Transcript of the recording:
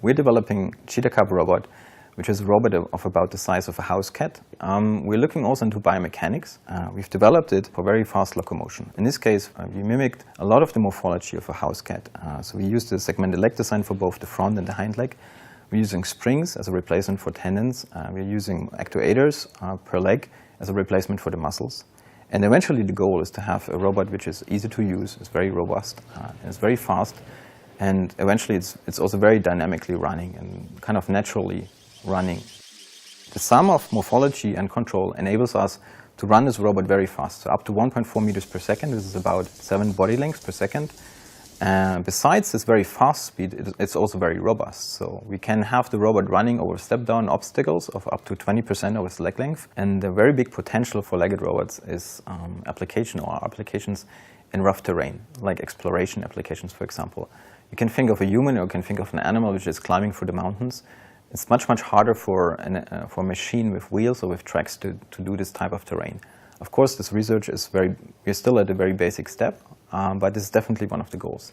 We're developing Cheetah Cub Robot, which is a robot of about the size of a house cat. We're looking also into biomechanics. We've developed it for very fast locomotion. In this case, we mimicked a lot of the morphology of a house cat. So we used the segmented leg design for both the front and the hind leg. We're using springs as a replacement for tendons. We're using actuators per leg as a replacement for the muscles. And eventually the goal is to have a robot which is easy to use, is very robust, and it's very fast. And eventually it's also very dynamically running and kind of naturally running. The sum of morphology and control enables us to run this robot very fast, so up to 1.4 meters per second. This is about 7 body lengths per second. Besides this very fast speed, it's also very robust. So we can have the robot running over step-down obstacles of up to 20% of its leg length. And the very big potential for legged robots is applications in rough terrain, like exploration applications, for example. You can think of a human or you can think of an animal which is climbing through the mountains. It's much harder for a machine with wheels or with tracks to do this type of terrain. Of course, this research is we're still at a very basic step, but this is definitely one of the goals.